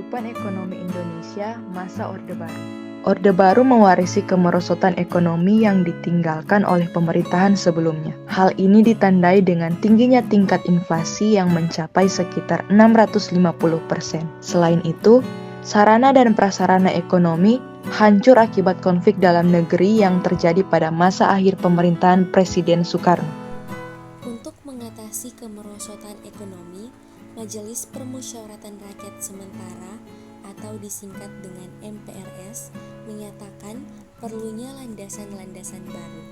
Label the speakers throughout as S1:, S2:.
S1: Kehidupan ekonomi Indonesia masa Orde Baru. Orde Baru mewarisi kemerosotan ekonomi yang ditinggalkan oleh pemerintahan sebelumnya. Hal ini ditandai dengan tingginya tingkat inflasi yang mencapai sekitar 650%. Selain itu, sarana dan prasarana ekonomi hancur akibat konflik dalam negeri yang terjadi pada masa akhir pemerintahan Presiden Soekarno.
S2: Untuk mengatasi kemerosotan ekonomi, Majelis Permusyawaratan Rakyat Sementara atau disingkat dengan MPRS menyatakan perlunya landasan-landasan baru.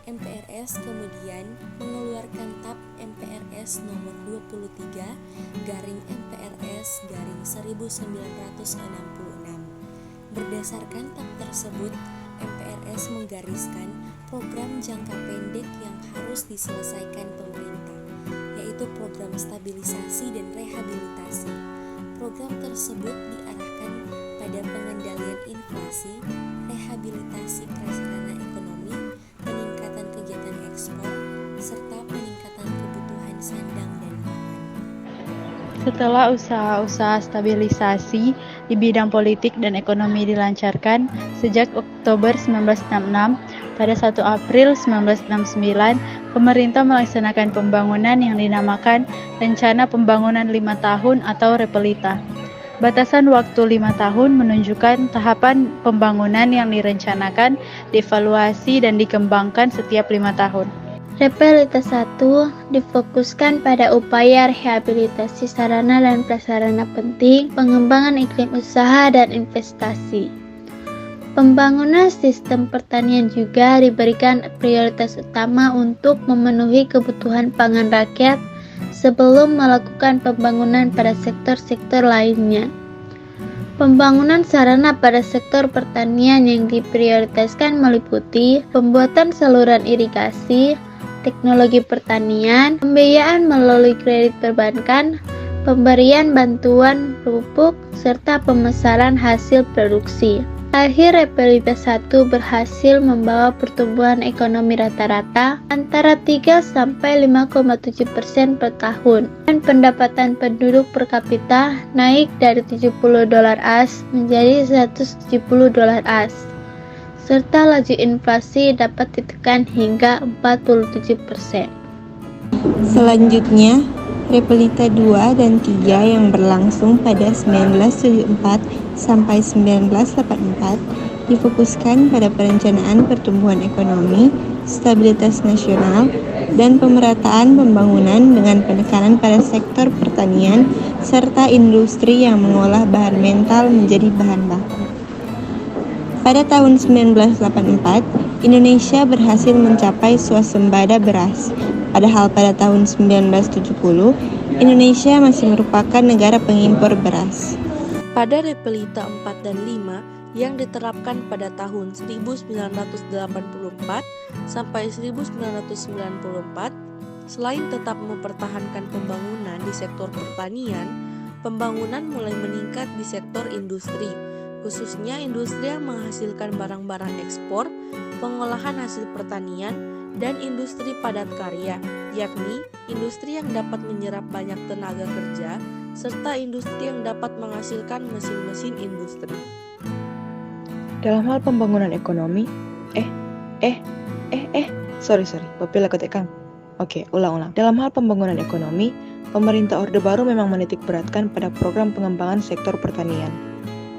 S2: MPRS kemudian mengeluarkan TAP MPRS nomor 23/MPRS/1966. Berdasarkan TAP tersebut, MPRS menggariskan program jangka pendek yang harus diselesaikan pemerintah, yaitu program stabilisasi dan rehabilitasi. Program tersebut diarahkan pada pengendalian inflasi, rehabilitasi prasarana ekonomi, peningkatan kegiatan ekspor, serta peningkatan kebutuhan sandang dan pangan.
S3: Setelah usaha-usaha stabilisasi di bidang politik dan ekonomi dilancarkan sejak Oktober 1966, pada 1 April 1969, pemerintah melaksanakan pembangunan yang dinamakan Rencana Pembangunan 5 Tahun atau Repelita. Batasan waktu 5 tahun menunjukkan tahapan pembangunan yang direncanakan, dievaluasi, dan dikembangkan setiap 5 tahun.
S4: Repelita 1 difokuskan pada upaya rehabilitasi sarana dan prasarana penting, pengembangan iklim usaha dan investasi. Pembangunan sistem pertanian juga diberikan prioritas utama untuk memenuhi kebutuhan pangan rakyat sebelum melakukan pembangunan pada sektor-sektor lainnya. Pembangunan sarana pada sektor pertanian yang diprioritaskan meliputi pembuatan saluran irigasi, teknologi pertanian, pembiayaan melalui kredit perbankan, pemberian bantuan pupuk, serta pemesanan hasil produksi. Akhir Repelita 1 berhasil membawa pertumbuhan ekonomi rata-rata antara 3-5,7% per tahun, dan pendapatan penduduk per kapita naik dari $70 AS menjadi $170 AS, serta laju inflasi dapat ditekan hingga 47%.
S5: Selanjutnya, Repelita 2 dan 3 yang berlangsung pada 1974 sampai 1984 difokuskan pada perencanaan pertumbuhan ekonomi, stabilitas nasional, dan pemerataan pembangunan dengan penekanan pada sektor pertanian serta industri yang mengolah bahan mental menjadi bahan baku. Pada tahun 1984, Indonesia berhasil mencapai swasembada beras. Padahal pada tahun 1970, Indonesia masih merupakan negara pengimpor beras.
S6: Pada Repelita 4 dan 5 yang diterapkan pada tahun 1984 sampai 1994, selain tetap mempertahankan pembangunan di sektor pertanian, pembangunan mulai meningkat di sektor industri, khususnya industri yang menghasilkan barang-barang ekspor, pengolahan hasil pertanian, dan industri padat karya, yakni industri yang dapat menyerap banyak tenaga kerja, serta industri yang dapat menghasilkan mesin-mesin industri.
S1: Dalam hal pembangunan ekonomi, Bapak aku tekan. Oke, ulang. Dalam hal pembangunan ekonomi, pemerintah Orde Baru memang menitik beratkan pada program pengembangan sektor pertanian.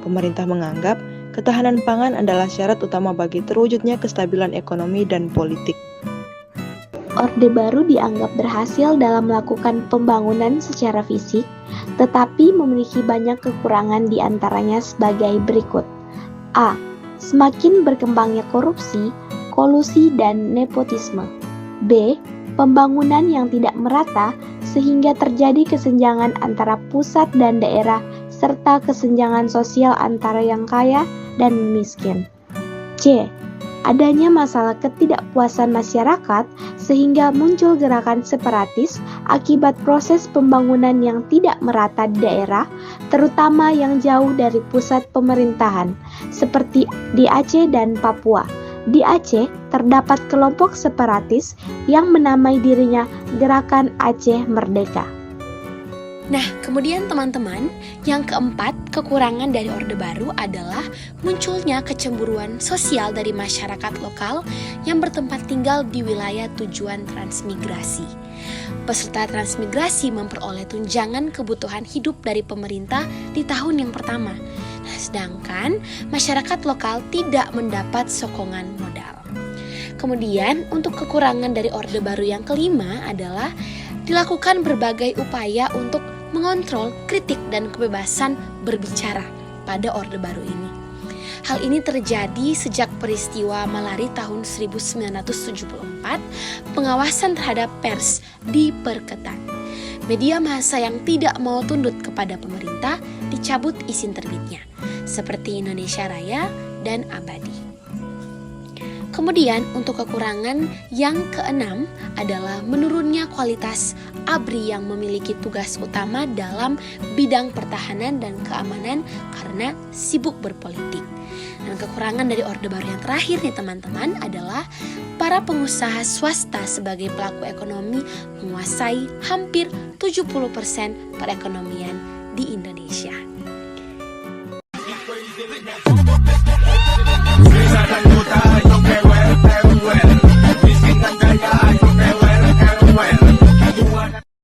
S1: Pemerintah menganggap ketahanan pangan adalah syarat utama bagi terwujudnya kestabilan ekonomi dan politik.
S4: Orde Baru dianggap berhasil dalam melakukan pembangunan secara fisik, tetapi memiliki banyak kekurangan di antaranya sebagai berikut. A. Semakin berkembangnya korupsi, kolusi, dan nepotisme. B. Pembangunan yang tidak merata sehingga terjadi kesenjangan antara pusat dan daerah serta kesenjangan sosial antara yang kaya dan miskin. C. Adanya masalah ketidakpuasan masyarakat sehingga muncul gerakan separatis akibat proses pembangunan yang tidak merata di daerah, terutama yang jauh dari pusat pemerintahan, seperti di Aceh dan Papua. Di Aceh, terdapat kelompok separatis yang menamai dirinya Gerakan Aceh Merdeka.
S2: Nah, kemudian teman-teman, yang keempat, kekurangan dari Orde Baru adalah munculnya kecemburuan sosial dari masyarakat lokal yang bertempat tinggal di wilayah tujuan transmigrasi. Peserta transmigrasi memperoleh tunjangan kebutuhan hidup dari pemerintah di tahun yang pertama. Nah, sedangkan masyarakat lokal tidak mendapat sokongan modal. Kemudian, untuk kekurangan dari Orde Baru yang kelima adalah dilakukan berbagai upaya untuk mengontrol kritik dan kebebasan berbicara pada Orde Baru ini. Hal ini terjadi sejak peristiwa Malari tahun 1974, pengawasan terhadap pers diperketat. Media massa yang tidak mau tunduk kepada pemerintah dicabut izin terbitnya, seperti Indonesia Raya dan Abadi. Kemudian untuk kekurangan yang keenam adalah menurunnya kualitas ABRI yang memiliki tugas utama dalam bidang pertahanan dan keamanan karena sibuk berpolitik. Dan kekurangan dari Orde Baru yang terakhir nih teman-teman adalah para pengusaha swasta sebagai pelaku ekonomi menguasai hampir 70% perekonomian di Indonesia.